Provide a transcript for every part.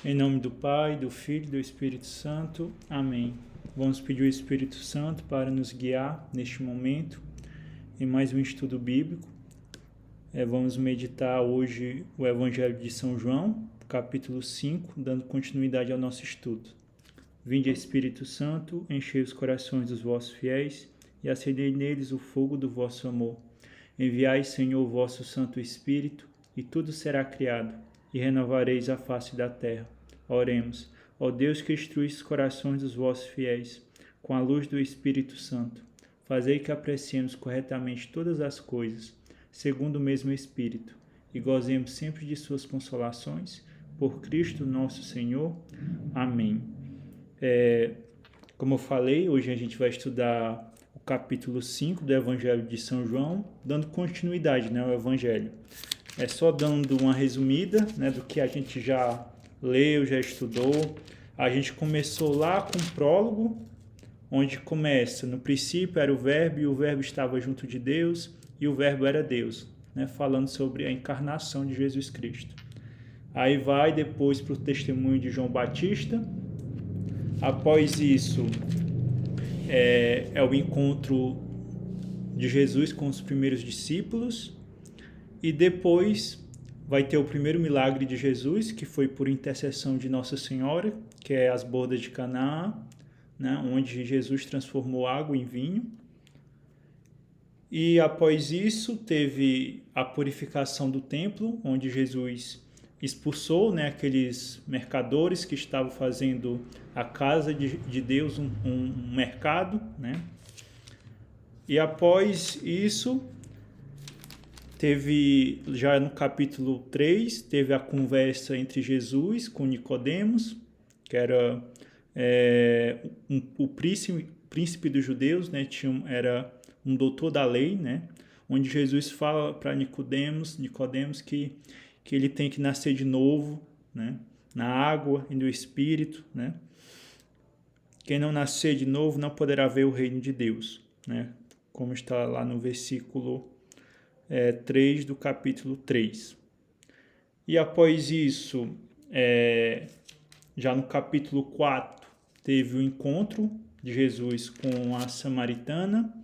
Em nome do Pai, do Filho e do Espírito Santo. Amém. Vamos pedir o Espírito Santo para nos guiar neste momento em mais um estudo bíblico. Vamos meditar hoje o Evangelho de São João, capítulo 5, dando continuidade ao nosso estudo. Vinde, Espírito Santo, enchei os corações dos vossos fiéis e acendei neles o fogo do vosso amor. Enviai, Senhor, o vosso Santo Espírito, e tudo será criado, e renovareis a face da terra. Oremos. Ó Deus, que instruís os corações dos vossos fiéis, com a luz do Espírito Santo, fazei que apreciemos corretamente todas as coisas, segundo o mesmo Espírito, e gozemos sempre de suas consolações, por Cristo nosso Senhor. Amém. Como eu falei, hoje a gente vai estudar o capítulo 5 do Evangelho de São João, dando continuidade ao Evangelho. Só dando uma resumida do que a gente já leu, já estudou. A gente começou lá com o prólogo, onde começa: no princípio era o Verbo, e o Verbo estava junto de Deus, e o Verbo era Deus, falando sobre a encarnação de Jesus Cristo. Aí vai depois para o testemunho de João Batista. Após isso, é o encontro de Jesus com os primeiros discípulos. E depois vai ter o primeiro milagre de Jesus, que foi por intercessão de Nossa Senhora, que é as bodas de Caná, onde Jesus transformou água em vinho. E após isso teve a purificação do templo, onde Jesus expulsou aqueles mercadores que estavam fazendo a casa de Deus um mercado. E após isso, teve, já no capítulo 3, teve a conversa entre Jesus com Nicodemos, que era o príncipe dos judeus, era um doutor da lei, onde Jesus fala para Nicodemos que ele tem que nascer de novo, na água e no Espírito. Quem não nascer de novo não poderá ver o reino de Deus, como está lá no versículo 3 do capítulo 3. E após isso, já no capítulo 4, teve o encontro de Jesus com a samaritana.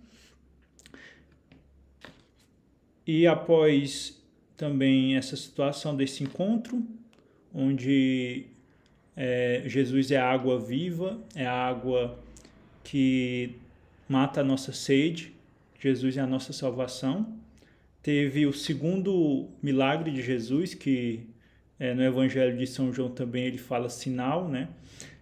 E após também essa situação desse encontro, onde Jesus é a água viva, é a água que mata a nossa sede, Jesus é a nossa salvação. Teve o segundo milagre de Jesus, que no Evangelho de São João também ele fala sinal,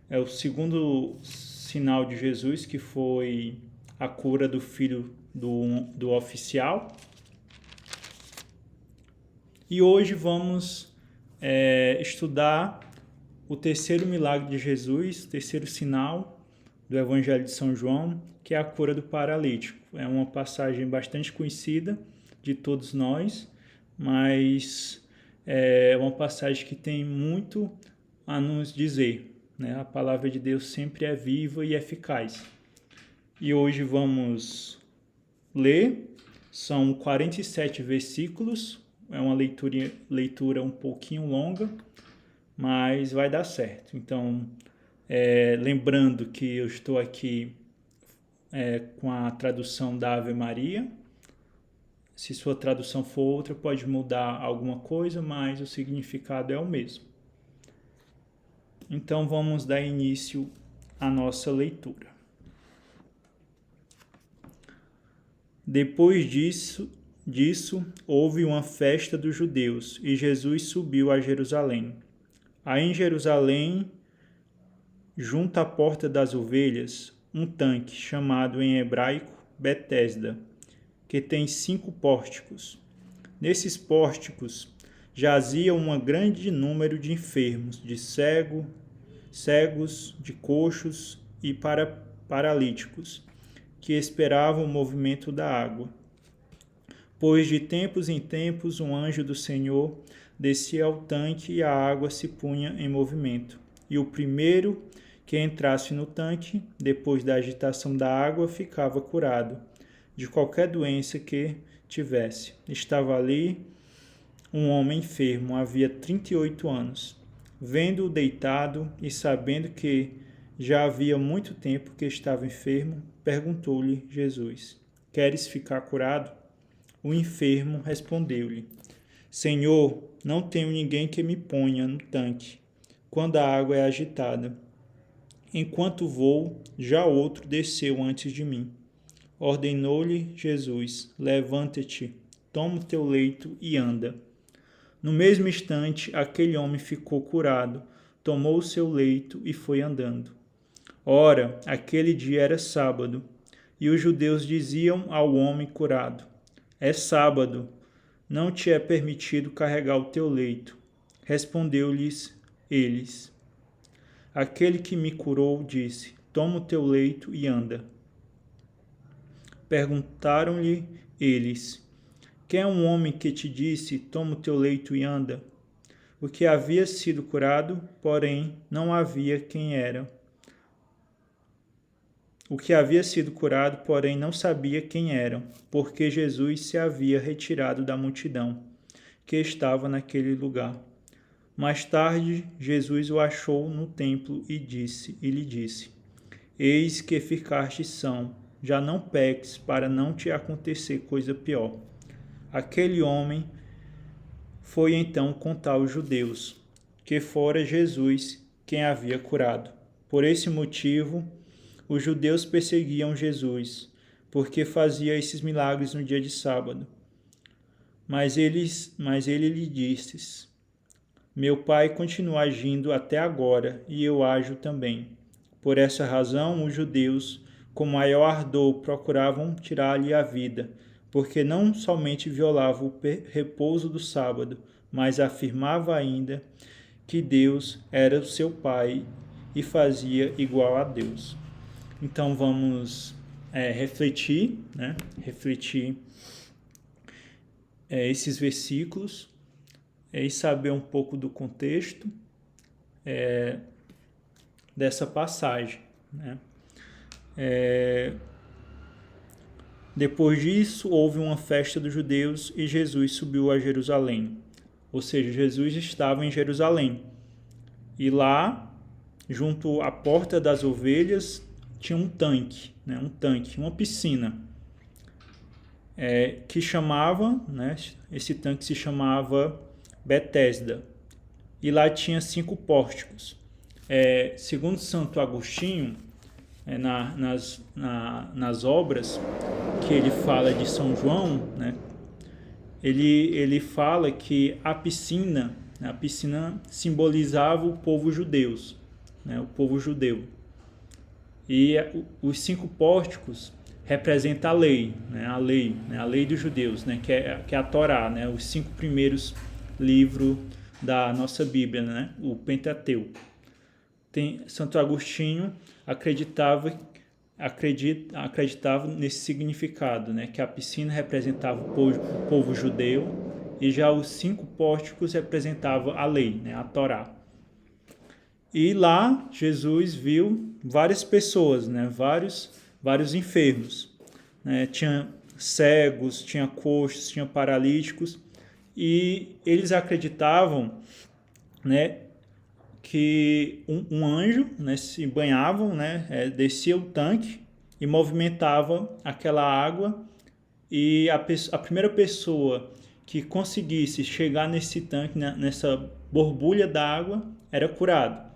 É o segundo sinal de Jesus, que foi a cura do filho do oficial. E hoje vamos estudar o terceiro milagre de Jesus, o terceiro sinal do Evangelho de São João, que é a cura do paralítico. É uma passagem bastante conhecida de todos nós, mas é uma passagem que tem muito a nos dizer. A palavra de Deus sempre é viva e eficaz. E hoje vamos ler, são 47 versículos, é uma leitura um pouquinho longa, mas vai dar certo. Então, lembrando que eu estou aqui com a tradução da Ave Maria. Se sua tradução for outra, pode mudar alguma coisa, mas o significado é o mesmo. Então, vamos dar início à nossa leitura. Depois disso, houve uma festa dos judeus, e Jesus subiu a Jerusalém. Aí em Jerusalém, junto à porta das ovelhas, um tanque, chamado em hebraico Betesda, que tem 5 pórticos. Nesses pórticos jazia um grande número de enfermos, de cegos, de coxos e paralíticos, que esperavam o movimento da água. Pois de tempos em tempos um anjo do Senhor descia ao tanque e a água se punha em movimento. E o primeiro que entrasse no tanque, depois da agitação da água, ficava curado de qualquer doença que tivesse. Estava ali um homem enfermo, havia 38 anos. Vendo-o deitado e sabendo que já havia muito tempo que estava enfermo, perguntou-lhe Jesus: Queres ficar curado? O enfermo respondeu-lhe: Senhor, não tenho ninguém que me ponha no tanque quando a água é agitada. Enquanto vou, já outro desceu antes de mim. Ordenou-lhe Jesus: Levanta-te, toma o teu leito e anda. No mesmo instante, aquele homem ficou curado, tomou o seu leito e foi andando. Ora, aquele dia era sábado, e os judeus diziam ao homem curado: É sábado, não te é permitido carregar o teu leito. Respondeu-lhes eles: Aquele que me curou disse: Toma o teu leito e anda. Perguntaram-lhe eles: Quem é um homem que te disse: Toma o teu leito e anda? O que havia sido curado, porém, não havia quem era. O que havia sido curado, porém, não sabia quem eram, porque Jesus se havia retirado da multidão que estava naquele lugar. Mais tarde, Jesus o achou no templo e lhe disse: Eis que ficaste são, já não peques, para não te acontecer coisa pior. Aquele homem foi então contar aos judeus que fora Jesus quem havia curado. Por esse motivo, os judeus perseguiam Jesus, porque fazia esses milagres no dia de sábado. Mas ele lhe disse: Meu Pai continua agindo até agora, e eu ajo também. Por essa razão, os judeus, com maior ardor, procuravam tirar-lhe a vida, porque não somente violava o repouso do sábado, mas afirmava ainda que Deus era o seu Pai e fazia igual a Deus. Então vamos refletir esses versículos e saber um pouco do contexto dessa passagem, né? Depois disso, houve uma festa dos judeus e Jesus subiu a Jerusalém. Ou seja, Jesus estava em Jerusalém. E lá, junto à porta das ovelhas, tinha um tanque, uma piscina, que chamava, esse tanque se chamava Betesda. E lá tinha 5 pórticos. Segundo Santo Agostinho, nas obras que ele fala de São João, ele fala que a piscina simbolizava o povo judeu, o povo judeu. E os 5 pórticos representam a lei, a lei dos judeus, que é a Torá, os 5 primeiros livros da nossa Bíblia, o Pentateuco. Santo Agostinho acreditava nesse significado, que a piscina representava o povo judeu e já os 5 pórticos representavam a lei, a Torá. E lá Jesus viu várias pessoas, vários enfermos. Tinha cegos, tinha coxos, tinha paralíticos, e eles acreditavam, que um anjo, se banhavam, descia o tanque e movimentava aquela água, e a primeira pessoa que conseguisse chegar nesse tanque, nessa borbulha d'água, era curado.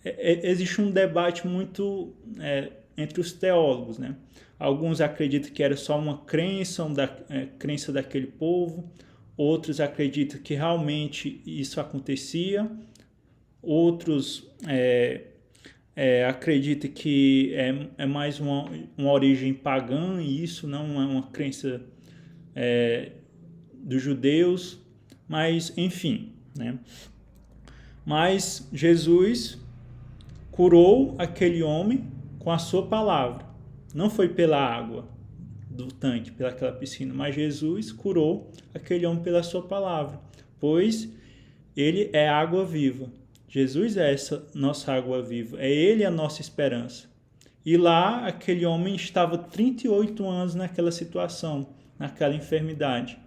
Existe um debate muito entre os teólogos, Alguns acreditam que era só uma crença daquele povo, outros acreditam que realmente isso acontecia, outros acreditam que é mais uma origem pagã, e isso não é uma crença dos judeus, mas enfim, Mas Jesus curou aquele homem com a sua palavra. Não foi pela água do tanque, pelaquela piscina, mas Jesus curou aquele homem pela sua palavra, pois ele é água viva. Jesus é essa nossa água viva, é ele a nossa esperança. E lá aquele homem estava 38 anos naquela situação, naquela enfermidade.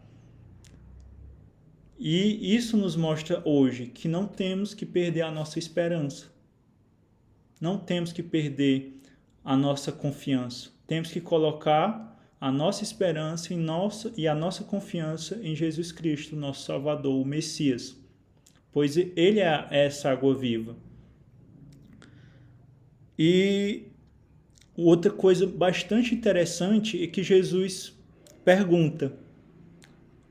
E isso nos mostra hoje que não temos que perder a nossa esperança. Não temos que perder a nossa confiança. Temos que colocar a nossa esperança e a nossa confiança em Jesus Cristo, nosso Salvador, o Messias, pois Ele é essa água viva. E outra coisa bastante interessante é que Jesus pergunta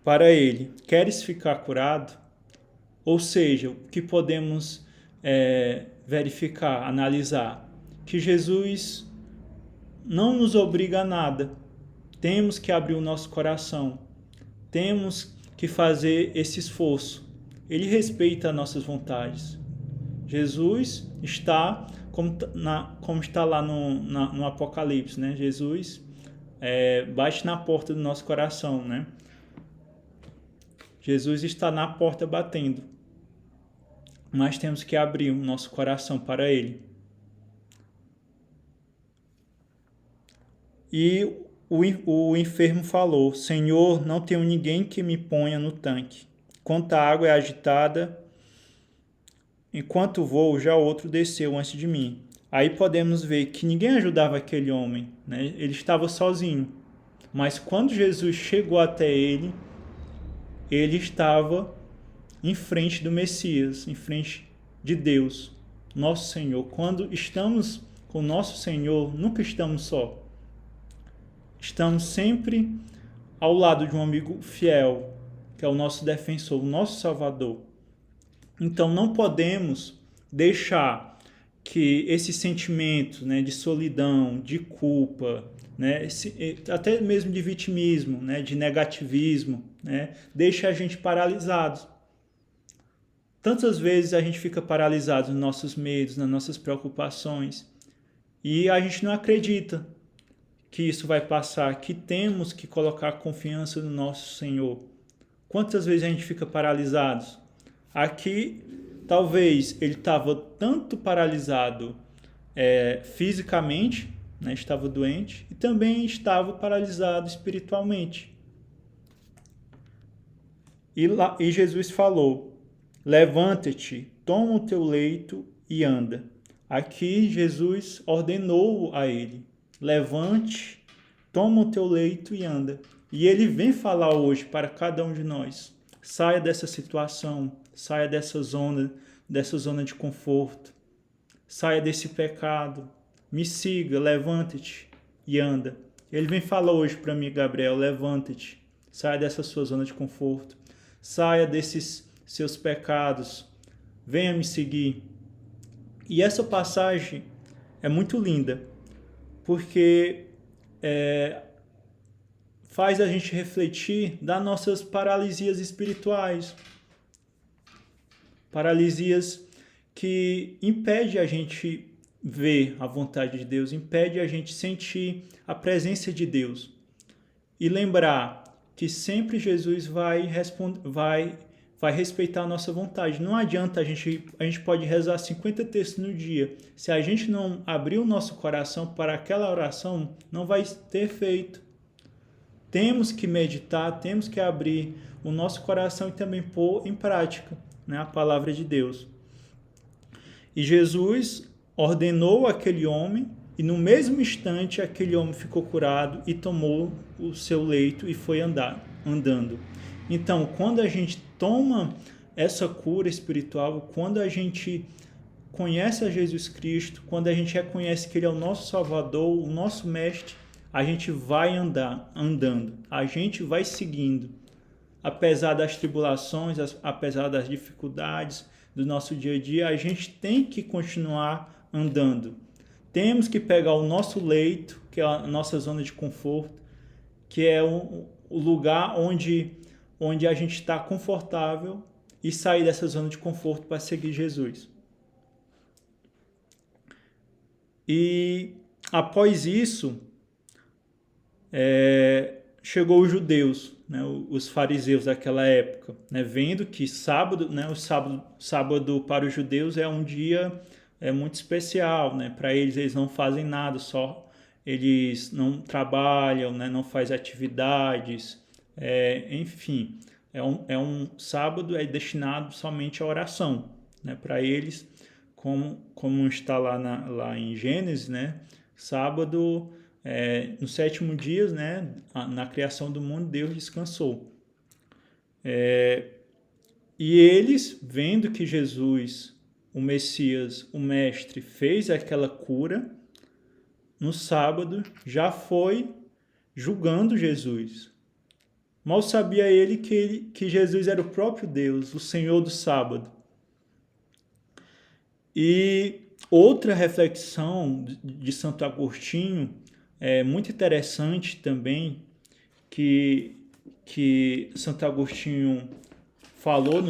para ele: queres ficar curado? Ou seja, o que podemos verificar, analisar? Que Jesus não nos obriga a nada. Temos que abrir o nosso coração. Temos que fazer esse esforço. Ele respeita as nossas vontades. Jesus está, como está lá no Apocalipse, né? Jesus bate na porta do nosso coração, né? Jesus está na porta batendo. Mas temos que abrir o nosso coração para Ele. E o enfermo falou: Senhor, não tenho ninguém que me ponha no tanque. Quando a água é agitada, enquanto vou, já outro desceu antes de mim. Aí podemos ver que ninguém ajudava aquele homem, né? Ele estava sozinho. Mas quando Jesus chegou até ele estava em frente do Messias, em frente de Deus, nosso Senhor. Quando estamos com nosso Senhor, nunca estamos só. Estamos sempre ao lado de um amigo fiel, que é o nosso defensor, o nosso Salvador. Então não podemos deixar que esse sentimento, né, de solidão, de culpa, né, até mesmo de vitimismo, né, de negativismo, né, deixe a gente paralisado. Tantas vezes a gente fica paralisado nos nossos medos, nas nossas preocupações, e a gente não acredita que isso vai passar, que temos que colocar confiança no nosso Senhor. Quantas vezes a gente fica paralisado? Aqui, talvez ele estava tanto paralisado fisicamente, né, estava doente, e também estava paralisado espiritualmente. E Jesus falou: levanta-te, toma o teu leito e anda. Aqui Jesus ordenou a ele: levante, toma o teu leito e anda. E ele vem falar hoje para cada um de nós: saia dessa situação, saia dessa zona de conforto, saia desse pecado, me siga, levanta-te e anda. Ele vem falar hoje para mim: Gabriel, levanta-te, saia dessa sua zona de conforto, saia desses seus pecados, venha me seguir. E essa passagem é muito linda, porque faz a gente refletir das nossas paralisias espirituais, paralisias que impedem a gente ver a vontade de Deus, impede a gente sentir a presença de Deus. E lembrar que sempre Jesus vai respeitar a nossa vontade. Não adianta a gente pode rezar 50 textos no dia. Se a gente não abrir o nosso coração para aquela oração, não vai ter efeito. Temos que meditar, temos que abrir o nosso coração e também pôr em prática, né, a palavra de Deus. E Jesus ordenou aquele homem, e no mesmo instante aquele homem ficou curado e tomou o seu leito e foi andando. Então, quando a gente toma essa cura espiritual, quando a gente conhece a Jesus Cristo, quando a gente reconhece que Ele é o nosso Salvador, o nosso Mestre, a gente vai andando, a gente vai seguindo. Apesar das tribulações, apesar das dificuldades do nosso dia a dia, a gente tem que continuar andando. Temos que pegar o nosso leito, que é a nossa zona de conforto, que é o lugar onde a gente está confortável, e sair dessa zona de conforto para seguir Jesus. E após isso, chegou os judeus, né, os fariseus daquela época, né, vendo que sábado, né, o sábado para os judeus é um dia muito especial, né, para eles não fazem nada, só eles não trabalham, né, não fazem atividades, enfim, É um sábado destinado somente à oração, né? Para eles, como está lá em Gênesis, né? Sábado, no sétimo dia, né? Na criação do mundo, Deus descansou. E eles, vendo que Jesus, o Messias, o Mestre, fez aquela cura, no sábado já foi julgando Jesus. Mal sabia ele que Jesus era o próprio Deus, o Senhor do sábado. E outra reflexão de Santo Agostinho, muito interessante também, que Santo Agostinho falou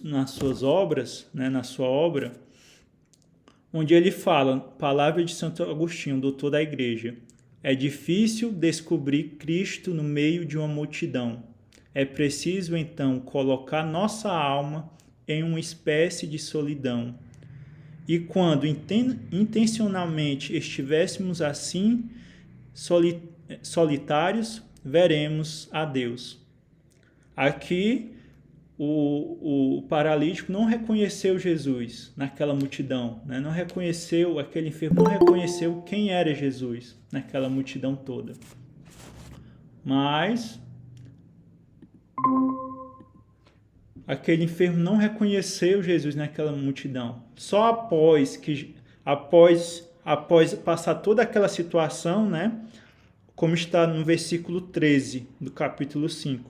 nas suas obras, né, na sua obra, onde ele fala, palavra de Santo Agostinho, doutor da Igreja: é difícil descobrir Cristo no meio de uma multidão. É preciso, então, colocar nossa alma em uma espécie de solidão. E quando intencionalmente estivéssemos assim, solitários, veremos a Deus. Aqui, o paralítico não reconheceu Jesus naquela multidão, né? Não reconheceu, aquele enfermo não reconheceu quem era Jesus naquela multidão toda. Mas aquele enfermo não reconheceu Jesus naquela multidão. Só após passar toda aquela situação, né? Como está no versículo 13 do capítulo 5.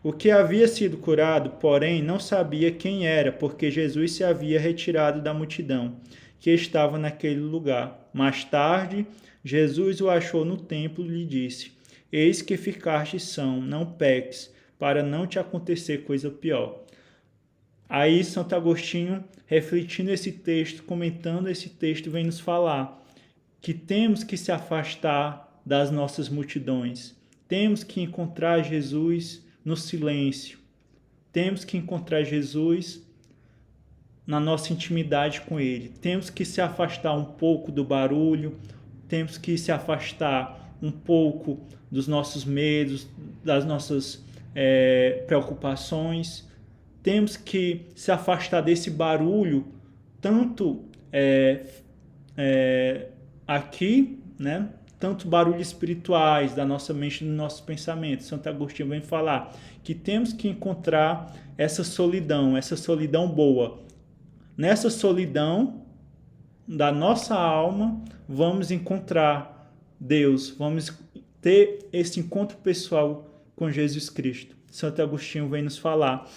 O que havia sido curado, porém, não sabia quem era, porque Jesus se havia retirado da multidão que estava naquele lugar. Mais tarde, Jesus o achou no templo e lhe disse: eis que ficaste são, não peques, para não te acontecer coisa pior. Aí Santo Agostinho, refletindo esse texto, comentando esse texto, vem nos falar que temos que se afastar das nossas multidões. Temos que encontrar Jesus no silêncio. Temos que encontrar Jesus na nossa intimidade com Ele. Temos que se afastar um pouco do barulho. Temos que se afastar um pouco dos nossos medos, das nossas preocupações. Temos que se afastar desse barulho, tanto aqui, né? Tanto barulhos espirituais da nossa mente e do nosso pensamento. Santo Agostinho vem falar que temos que encontrar essa solidão boa. Nessa solidão da nossa alma, vamos encontrar Deus, vamos ter esse encontro pessoal com Jesus Cristo. Santo Agostinho vem nos falar,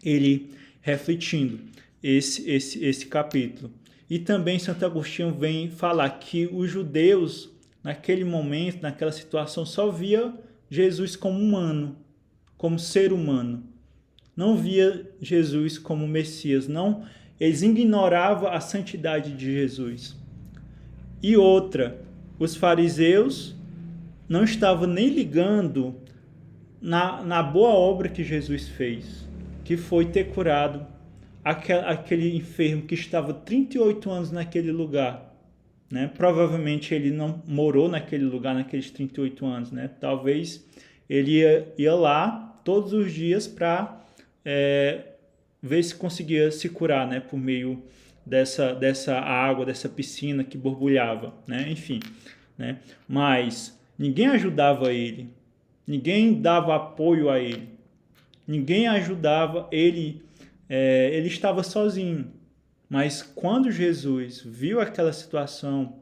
ele refletindo esse capítulo. E também Santo Agostinho vem falar que os judeus, naquele momento, naquela situação, só via Jesus como humano, como ser humano. Não via Jesus como Messias, não. Eles ignoravam a santidade de Jesus. E outra, os fariseus não estavam nem ligando na boa obra que Jesus fez, que foi ter curado aquele enfermo que estava 38 anos naquele lugar. Né? Provavelmente ele não morou naquele lugar naqueles 38 anos. Né? Talvez ele ia lá todos os dias para ver se conseguia se curar, né? Por meio dessa água, dessa piscina que borbulhava. Né? Enfim, né? Mas ninguém ajudava ele, ninguém dava apoio a ele, ninguém ajudava ele. Ele estava sozinho. Mas quando Jesus viu aquela situação,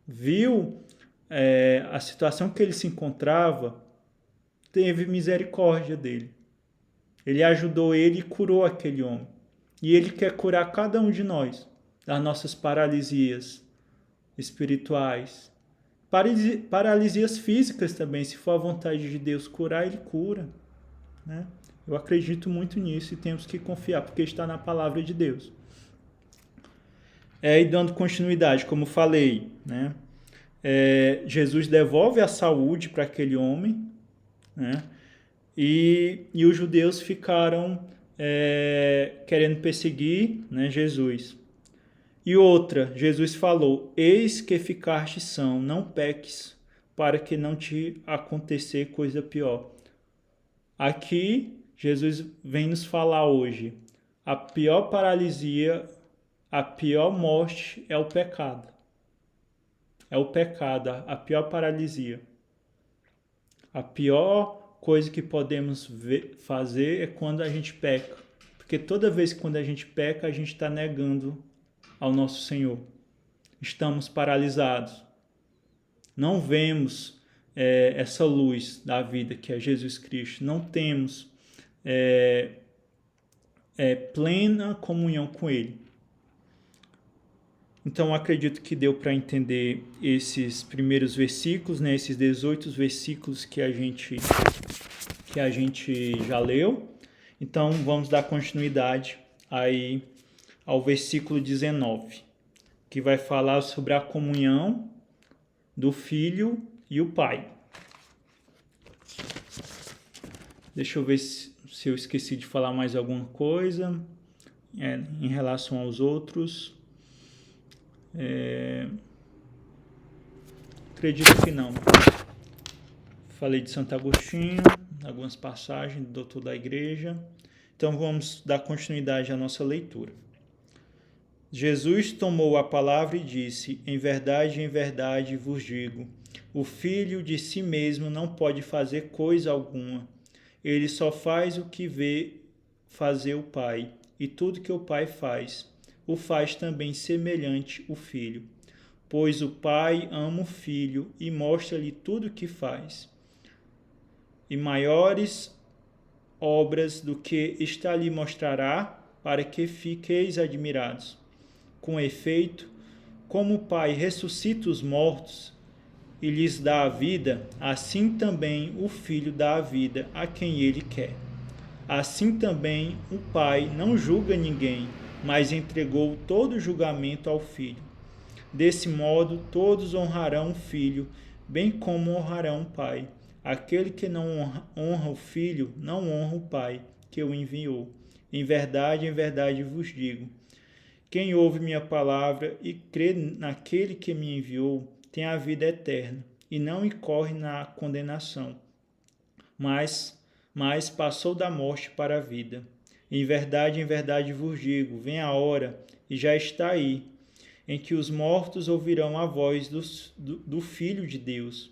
viu a situação que ele se encontrava, teve misericórdia dele. Ele ajudou ele e curou aquele homem. E ele quer curar cada um de nós, das nossas paralisias espirituais. Paralisias físicas também, se for a vontade de Deus curar, ele cura. Né? Eu acredito muito nisso e temos que confiar, porque está na palavra de Deus. E dando continuidade, como falei, né? Jesus devolve a saúde para aquele homem, né? E os judeus ficaram querendo perseguir, né, Jesus. E outra, Jesus falou: eis que ficaste são, não peques, para que não te acontecer coisa pior. Aqui Jesus vem nos falar hoje, a pior paralisia, a pior morte é o pecado. É o pecado, a pior paralisia. A pior coisa que podemos fazer é quando a gente peca. Porque toda vez que quando a gente peca, a gente está negando ao nosso Senhor. Estamos paralisados. Não vemos essa luz da vida que é Jesus Cristo. Não temos plena comunhão com Ele. Então, acredito que deu para entender esses primeiros versículos, né? Esses 18 versículos que a gente já leu. Então, vamos dar continuidade aí ao versículo 19, que vai falar sobre a comunhão do Filho e o Pai. Deixa eu ver se eu esqueci de falar mais alguma coisa em relação aos outros. Acredito que não. Falei de Santo Agostinho, algumas passagens do Doutor da Igreja. Então vamos dar continuidade à nossa leitura. Jesus tomou a palavra e disse: em verdade vos digo, o Filho de si mesmo não pode fazer coisa alguma. Ele só faz o que vê fazer o Pai, e tudo que o Pai faz, o faz também semelhante o Filho. Pois o Pai ama o Filho e mostra-lhe tudo o que faz. E maiores obras do que esta lhe mostrará, para que fiqueis admirados. Com efeito, como o Pai ressuscita os mortos e lhes dá a vida, assim também o Filho dá a vida a quem ele quer. Assim também o Pai não julga ninguém, mas entregou todo o julgamento ao Filho. Desse modo, todos honrarão o Filho, bem como honrarão o Pai. Aquele que não honra o Filho, não honra o Pai, que o enviou. Em verdade vos digo, quem ouve minha palavra e crê naquele que me enviou, tem a vida eterna, e não incorre na condenação, mas passou da morte para a vida. Em verdade vos digo, vem a hora, e já está aí, em que os mortos ouvirão a voz do Filho de Deus,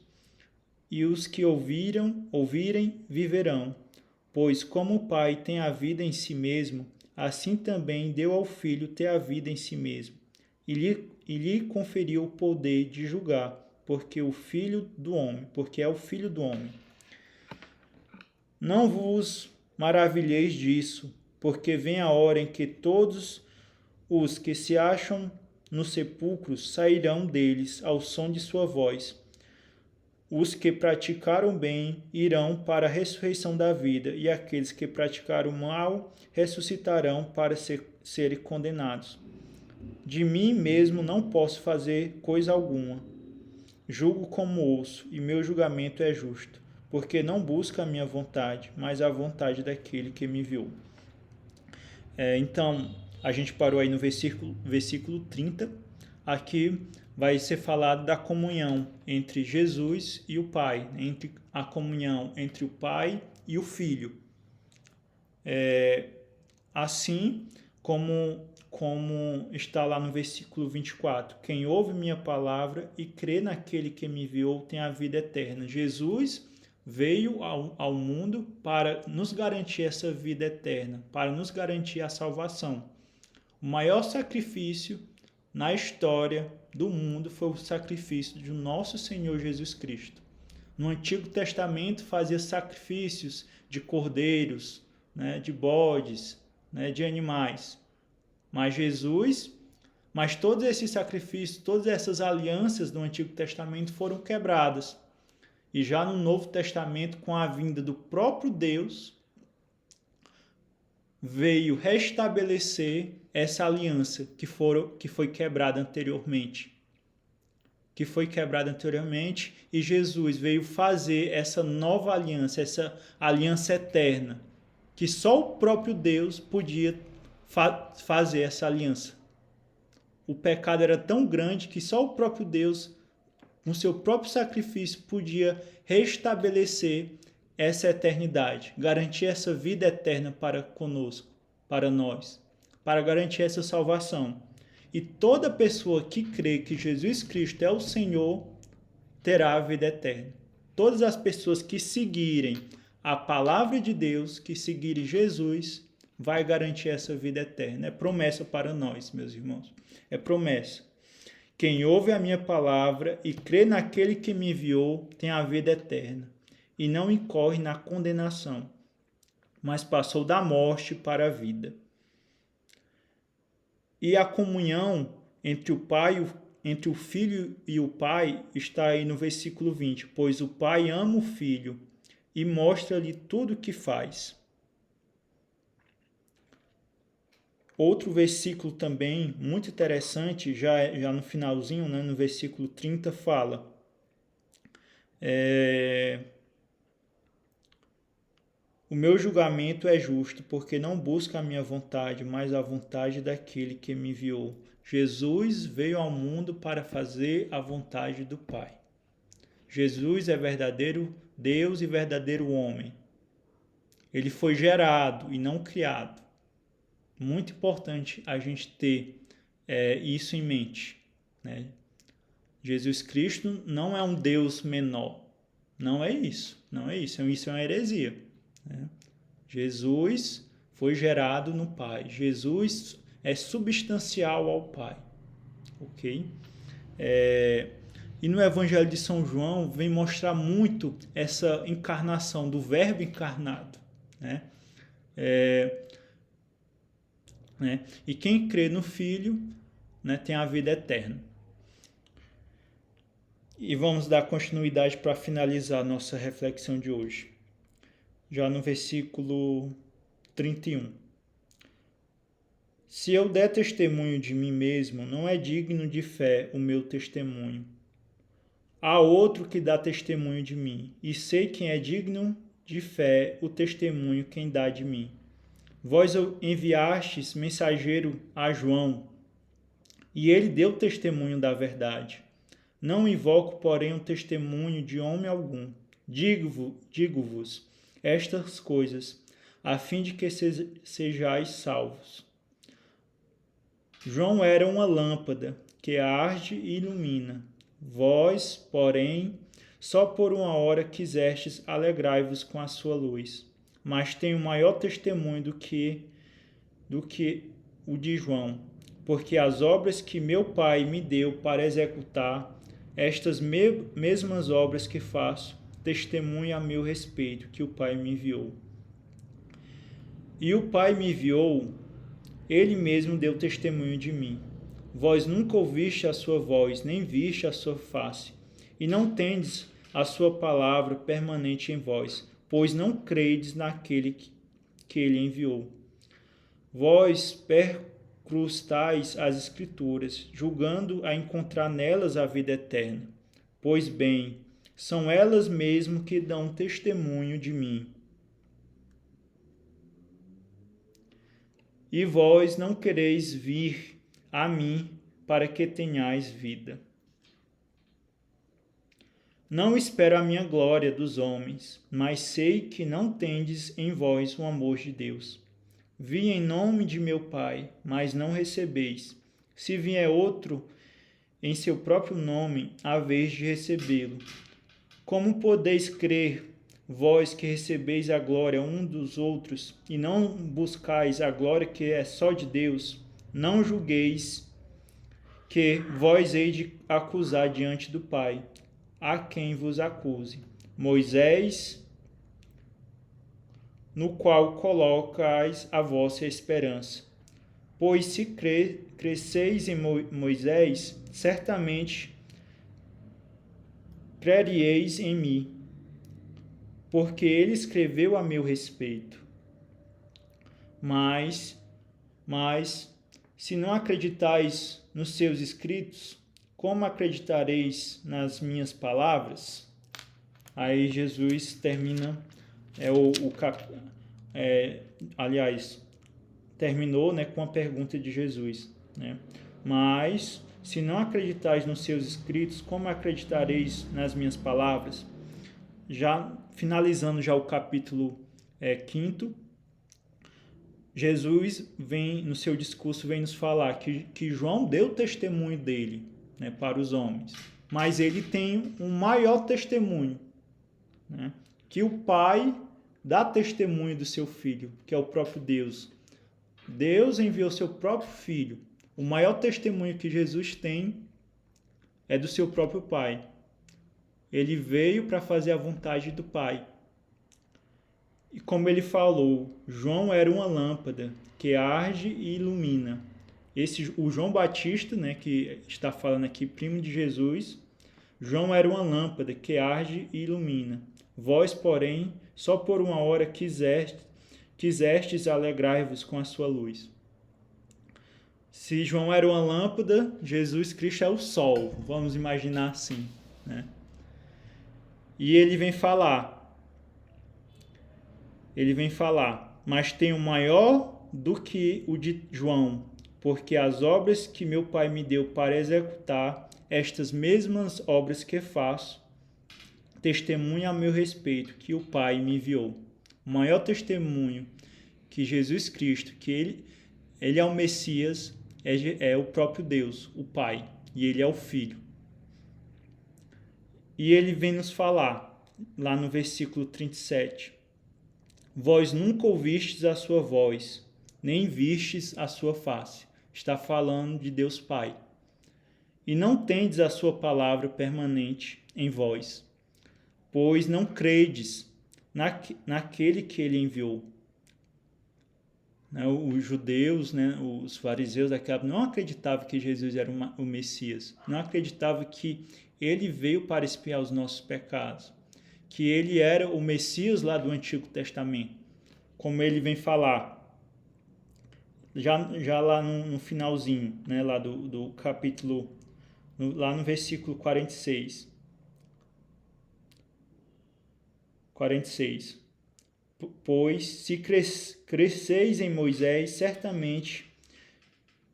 e os que ouvirem, viverão. Pois como o Pai tem a vida em si mesmo, assim também deu ao Filho ter a vida em si mesmo, e lhe conferiu o poder de julgar, porque é o Filho do homem. Não vos maravilheis disso, porque vem a hora em que todos os que se acham nos sepulcros sairão deles ao som de sua voz. Os que praticaram bem irão para a ressurreição da vida, e aqueles que praticaram mal ressuscitarão para serem condenados. De mim mesmo não posso fazer coisa alguma. Julgo como ouço, e meu julgamento é justo, porque não busco a minha vontade, mas a vontade daquele que me enviou. Então, a gente parou aí no versículo 30. Aqui vai ser falado da comunhão entre Jesus e o Pai, entre a comunhão entre o Pai e o Filho. Assim como está lá no versículo 24, quem ouve minha palavra e crê naquele que me enviou tem a vida eterna. Jesus veio ao mundo para nos garantir essa vida eterna, para nos garantir a salvação. O maior sacrifício na história do mundo foi o sacrifício de nosso Senhor Jesus Cristo. No Antigo Testamento fazia sacrifícios de cordeiros, né, de bodes, né, de animais. Mas todos esses sacrifícios, todas essas alianças do Antigo Testamento foram quebradas. E já no Novo Testamento, com a vinda do próprio Deus, veio restabelecer essa aliança que foi quebrada anteriormente. E Jesus veio fazer essa nova aliança, essa aliança eterna, que só o próprio Deus podia fazer essa aliança. O pecado era tão grande que só o próprio Deus, no seu próprio sacrifício, podia restabelecer essa eternidade, garantir essa vida eterna para conosco, para nós, para garantir essa salvação. E toda pessoa que crê que Jesus Cristo é o Senhor terá a vida eterna. Todas as pessoas que seguirem a palavra de Deus, que seguirem Jesus, vai garantir essa vida eterna. É promessa para nós, meus irmãos. É promessa. Quem ouve a minha palavra e crê naquele que me enviou tem a vida eterna e não incorre na condenação, mas passou da morte para a vida. E a comunhão entre o Filho e o Pai está aí no versículo 20. Pois o Pai ama o Filho e mostra-lhe tudo o que faz. Outro versículo também muito interessante, já no finalzinho, né, no versículo 30, fala: o meu julgamento é justo, porque não busca a minha vontade, mas a vontade daquele que me enviou. Jesus veio ao mundo para fazer a vontade do Pai. Jesus é verdadeiro Deus e verdadeiro homem. Ele foi gerado e não criado. Muito importante a gente ter isso em mente, né? Jesus Cristo não é um Deus menor. Não é isso. Não é isso. Isso é uma heresia, né? Jesus foi gerado no Pai. Jesus é substancial ao Pai. Ok? E no Evangelho de São João vem mostrar muito essa encarnação do Verbo encarnado, né? E quem crê no Filho, né, tem a vida eterna. E vamos dar continuidade para finalizar a nossa reflexão de hoje. Já no versículo 31. Se eu der testemunho de mim mesmo, não é digno de fé o meu testemunho. Há outro que dá testemunho de mim, e sei quem é digno de fé o testemunho quem dá de mim. Vós enviastes mensageiro a João, e ele deu testemunho da verdade. Não invoco, porém, o testemunho de homem algum. Digo-vos estas coisas, a fim de que sejais salvos. João era uma lâmpada que arde e ilumina. Vós, porém, só por uma hora quisestes alegrai-vos com a sua luz. Mas tenho maior testemunho do que o de João, porque as obras que meu Pai me deu para executar, estas mesmas obras que faço, testemunho a meu respeito, que o Pai me enviou. E o Pai me enviou, ele mesmo deu testemunho de mim. Vós nunca ouviste a sua voz, nem viste a sua face, e não tendes a sua palavra permanente em vós, pois não credes naquele que ele enviou. Vós percrustais as Escrituras, julgando a encontrar nelas a vida eterna. Pois bem, são elas mesmo que dão testemunho de mim. E vós não quereis vir a mim para que tenhais vida. Não espero a minha glória dos homens, mas sei que não tendes em vós o amor de Deus. Vi em nome de meu Pai, mas não recebeis. Se vier outro em seu próprio nome, haveis de recebê-lo. Como podeis crer, vós que recebeis a glória um dos outros, e não buscais a glória que é só de Deus? Não julgueis que vós heis de acusar diante do Pai a quem vos acuse. Moisés, no qual colocais a vossa esperança. Pois se cresceis em Moisés, certamente creríeis em mim, porque ele escreveu a meu respeito. Mas, se não acreditais nos seus escritos, como acreditareis nas minhas palavras? Aí Jesus termina, terminou, né, com a pergunta de Jesus, né? Mas, se não acreditais nos seus escritos, como acreditareis nas minhas palavras? já finalizando já o capítulo 5º, Jesus vem, no seu discurso, vem nos falar que João deu testemunho dele, né, para os homens, mas ele tem um maior testemunho, né, que o Pai dá testemunho do seu Filho, que é o próprio Deus. Deus enviou seu próprio Filho. O maior testemunho que Jesus tem é do seu próprio Pai. Ele veio para fazer a vontade do Pai. E como ele falou, João era uma lâmpada que arde e ilumina. O João Batista, né, que está falando aqui, primo de Jesus, João era uma lâmpada que arde e ilumina. Vós, porém, só por uma hora quisestes alegrar-vos com a sua luz. Se João era uma lâmpada, Jesus Cristo é o sol, vamos imaginar assim, né? E ele vem falar, mas tenho maior do que o de João, porque as obras que meu Pai me deu para executar, estas mesmas obras que faço, testemunham a meu respeito que o Pai me enviou. O maior testemunho que Jesus Cristo, que ele é o Messias, é o próprio Deus, o Pai, e ele é o Filho. E ele vem nos falar, lá no versículo 37, vós nunca ouvistes a sua voz, nem vistes a sua face. Está falando de Deus Pai. E não tendes a sua palavra permanente em vós, pois não credes naquele que ele enviou. Os judeus, né, os fariseus daquela época não acreditavam que Jesus era o Messias, não acreditavam que ele veio para expiar os nossos pecados, que ele era o Messias lá do Antigo Testamento, como ele vem falar, já lá no finalzinho, né, lá do capítulo, lá no versículo 46. Pois se cresceis em Moisés, certamente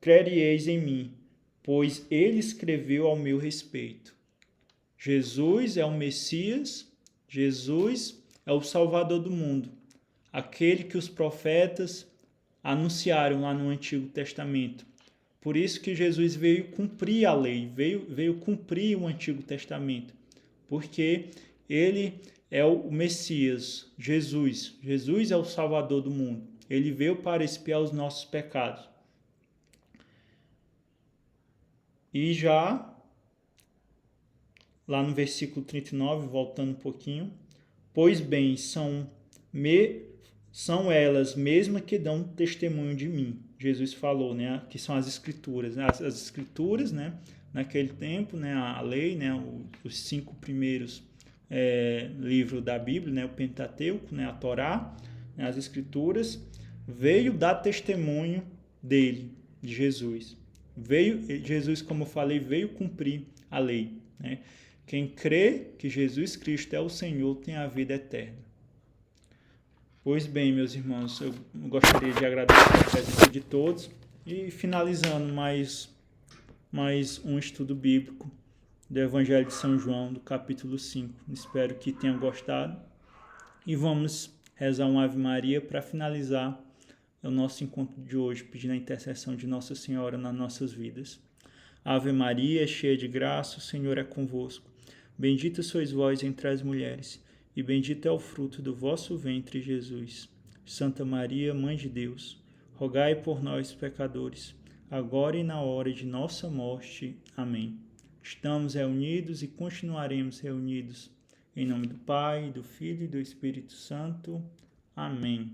crereis em mim, pois ele escreveu ao meu respeito. Jesus é o Messias, Jesus é o Salvador do mundo, aquele que os profetas anunciaram lá no Antigo Testamento. Por isso que Jesus veio cumprir a lei, veio cumprir o Antigo Testamento, porque ele é o Messias, Jesus. Jesus é o Salvador do mundo. Ele veio para expiar os nossos pecados. E já, lá no versículo 39, voltando um pouquinho, pois bem, são elas mesmas que dão testemunho de mim. Jesus falou, né, que são as Escrituras. As Escrituras, né, naquele tempo, né, a lei, né, os 5 primeiros livros da Bíblia, né, o Pentateuco, né, a Torá, né, as Escrituras, veio dar testemunho dele, de Jesus. Jesus, como eu falei, veio cumprir a lei, né? Quem crê que Jesus Cristo é o Senhor tem a vida eterna. Pois bem, meus irmãos, eu gostaria de agradecer a presença de todos e finalizando mais um estudo bíblico do Evangelho de São João, do capítulo 5. Espero que tenham gostado e vamos rezar uma Ave Maria para finalizar o nosso encontro de hoje, pedindo a intercessão de Nossa Senhora nas nossas vidas. Ave Maria, cheia de graça, o Senhor é convosco. Bendita sois vós entre as mulheres, e bendito é o fruto do vosso ventre, Jesus. Santa Maria, Mãe de Deus, rogai por nós, pecadores, agora e na hora de nossa morte. Amém. Estamos reunidos e continuaremos reunidos. Em nome do Pai, do Filho e do Espírito Santo. Amém.